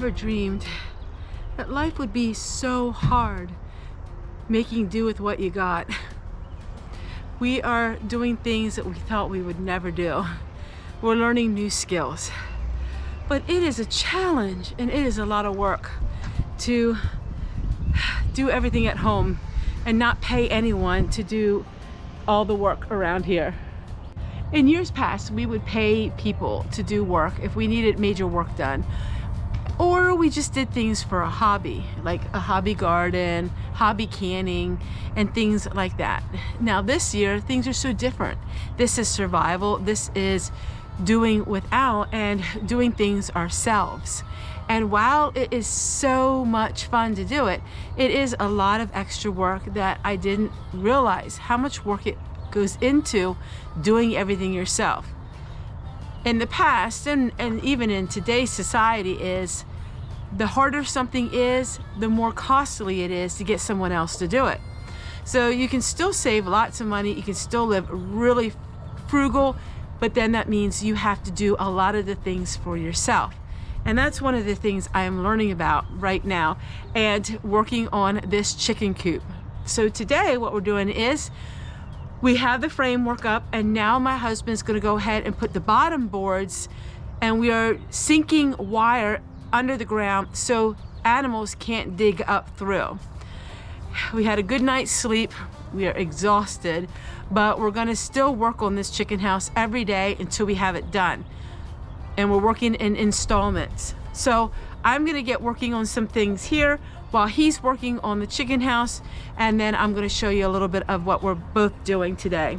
ever dreamed that life would be so hard making do with what you got. We are doing things that we thought we would never do. We're learning new skills. But it is a challenge and it is a lot of work to do everything at home and not pay anyone to do all the work around here. In years past, we would pay people to do work if we needed major work done. Or we just did things for a hobby, like a hobby garden, hobby canning, and things like that. Now this year, things are so different. This is survival. This is doing without and doing things ourselves. And while it is so much fun to do it, it is a lot of extra work that I didn't realize how much work it goes into doing everything yourself. In the past, and even in today's society, is the harder something is, the more costly it is to get someone else to do it. So you can still save lots of money, you can still live really frugal, but then that means you have to do a lot of the things for yourself. And that's one of the things I am learning about right now and working on this chicken coop. So today what we're doing is we have the framework up, and now my husband's gonna go ahead and put the bottom boards, and we are sinking wire under the ground so animals can't dig up through. We had a good night's sleep. We are exhausted, but we're gonna still work on this chicken house every day until we have it done. And we're working in installments. So I'm gonna get working on some things here while he's working on the chicken house, and then I'm gonna show you a little bit of what we're both doing today.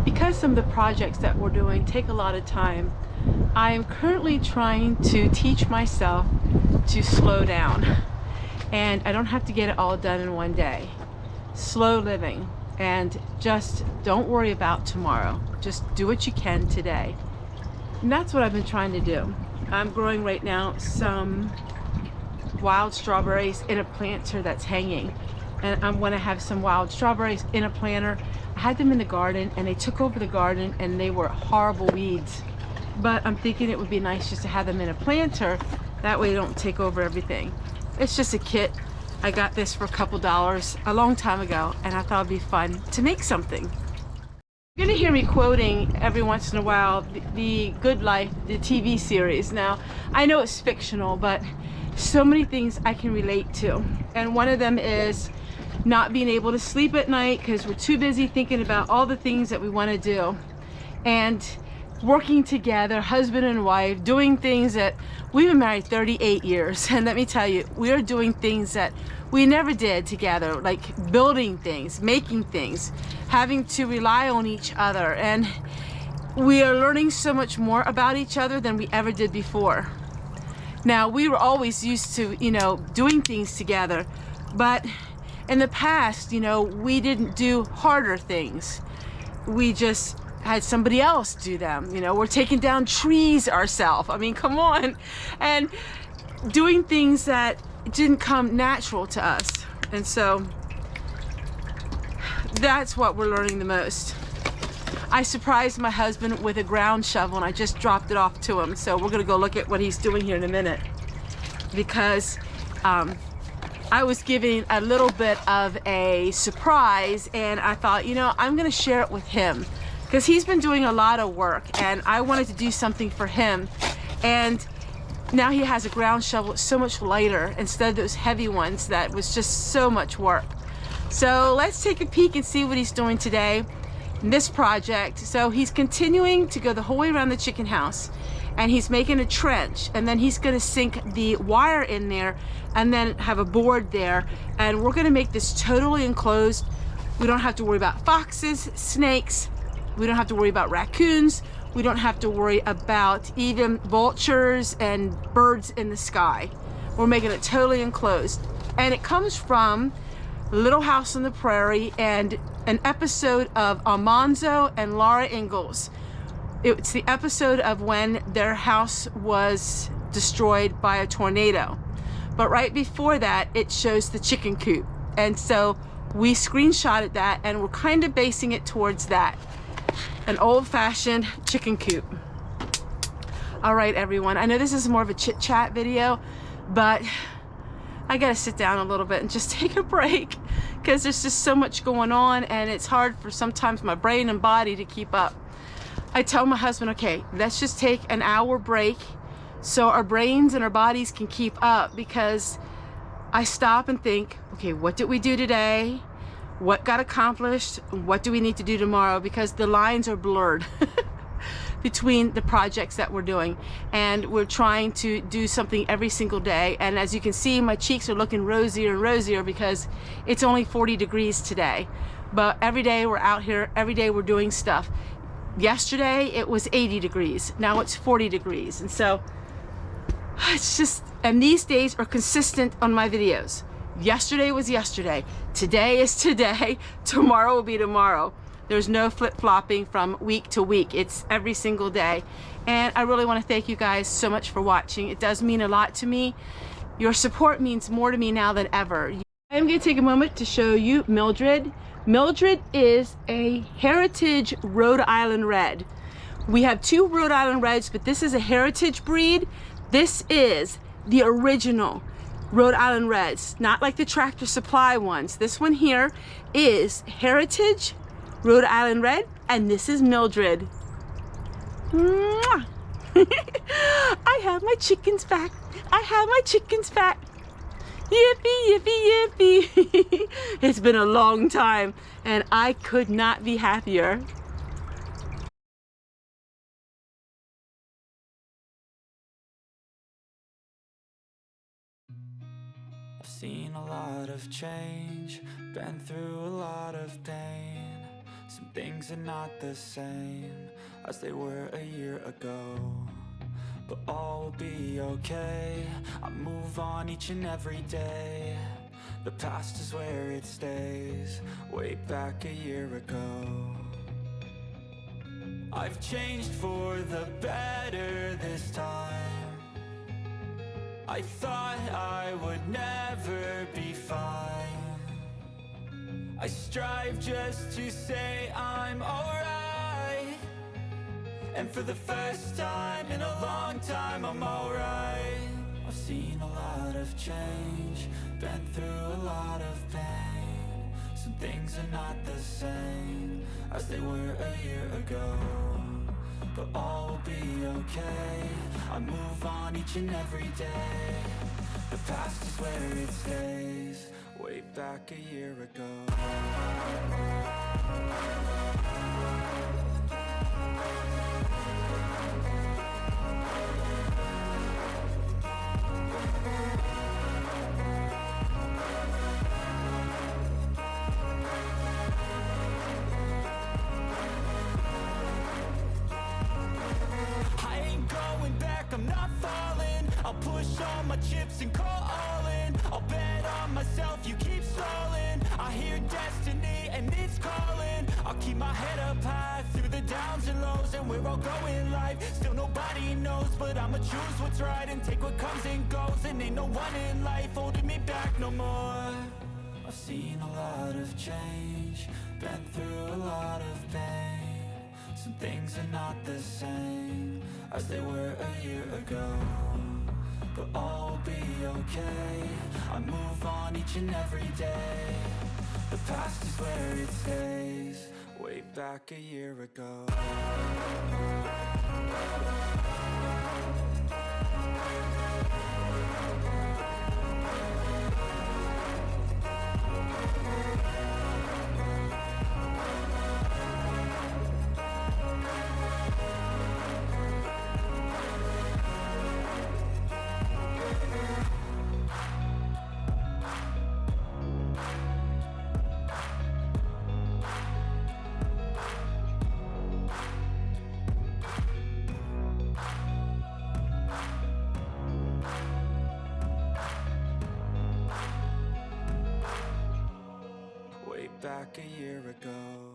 Because some of the projects that we're doing take a lot of time, I am currently trying to teach myself to slow down. And I don't have to get it all done in one day. Slow living. and just don't worry about tomorrow. Just do what you can today. And that's what I've been trying to do. I'm growing right now some wild strawberries in a planter that's hanging, and I'm going to have some wild strawberries in a planter. I had them in the garden and they took over the garden and they were horrible weeds, but I'm thinking it would be nice just to have them in a planter, that way they don't take over everything. It's just a kit. I got this for a couple dollars a long time ago, and I thought it'd be fun to make something. You're gonna hear me quoting every once in a while the Good Life, the TV series. Now, I know it's fictional, but so many things I can relate to. And one of them is not being able to sleep at night because we're too busy thinking about all the things that we want to do. And working together, husband and wife, doing things that we've been married 38 years. And let me tell you, we are doing things that we never did together, like building things, making things, having to rely on each other. And we are learning so much more about each other than we ever did before. Now, we were always used to, doing things together, but in the past, we didn't do harder things. We just had somebody else do them. We're taking down trees ourselves. I mean, come on. And doing things that didn't come natural to us. And so that's what we're learning the most. I surprised my husband with a ground shovel and I just dropped it off to him. So we're gonna go look at what he's doing here in a minute, because I was giving a little bit of a surprise, and I thought, I'm gonna share it with him because he's been doing a lot of work and I wanted to do something for him. And now he has a ground shovel. It's so much lighter instead of those heavy ones that was just so much work. So let's take a peek and see what he's doing today in this project. So he's continuing to go the whole way around the chicken house, and he's making a trench, and then he's going to sink the wire in there and then have a board there, and we're going to make this totally enclosed. We don't have to worry about foxes, snakes, we don't have to worry about raccoons, we don't have to worry about even vultures and birds in the sky. We're making it totally enclosed, and it comes from Little House on the Prairie and an episode of Almanzo and Laura Ingalls. It's the episode of when their house was destroyed by a tornado. But right before that, it shows the chicken coop. And so we screenshotted that and we're kind of basing it towards that. An old-fashioned chicken coop. All right, everyone. I know this is more of a chit-chat video, but I gotta sit down a little bit and just take a break because there's just so much going on and it's hard for sometimes my brain and body to keep up. I tell my husband, okay, let's just take an hour break so our brains and our bodies can keep up, because I stop and think, okay, what did we do today? What got accomplished? What do we need to do tomorrow? Because the lines are blurred between the projects that we're doing, and we're trying to do something every single day. And as you can see, my cheeks are looking rosier and rosier because it's only 40 degrees today. But every day we're out here, every day we're doing stuff. Yesterday it was 80 degrees, now it's 40 degrees. And so it's just, and these days are consistent on my videos. Yesterday was yesterday, today is today, tomorrow will be tomorrow. There's no flip-flopping from week to week. It's every single day. And I really want to thank you guys so much for watching. It does mean a lot to me. Your support means more to me now than ever. I'm going to take a moment to show you Mildred. Mildred is a heritage Rhode Island Red. We have two Rhode Island Reds, but this is a heritage breed. This is the original Rhode Island Reds, not like the Tractor Supply ones. This one here is heritage Rhode Island Red, and this is Mildred. Mwah! I have my chickens back. I have my chickens back. Yippee, yippee, yippee. It's been a long time, and I could not be happier. I've seen a lot of change, been through a lot of pain. Some things are not the same as they were a year ago, but all will be okay. I move on each and every day. The past is where it stays, way back a year ago. I've changed for the better this time. I thought I would never be fine. I strive just to say I'm alright. And for the first time in a long time, I'm alright. I've seen a lot of change, been through a lot of pain. Some things are not the same as they were a year ago, but all will be okay. I move on each and every day. The past is where it stays, way back a year ago. I'm not falling, I'll push all my chips and call all in. I'll bet on myself, you keep stalling. I hear destiny and it's calling. I'll keep my head up high through the downs and lows. And we're all going live, still nobody knows. But I'ma choose what's right and take what comes and goes. And ain't no one in life holding me back no more. I've seen a lot of change, been through a lot of pain. Some things are not the same as they were a year ago, but all will be okay. I move on each and every day. The past is where it stays, way back a year ago. Back a year ago.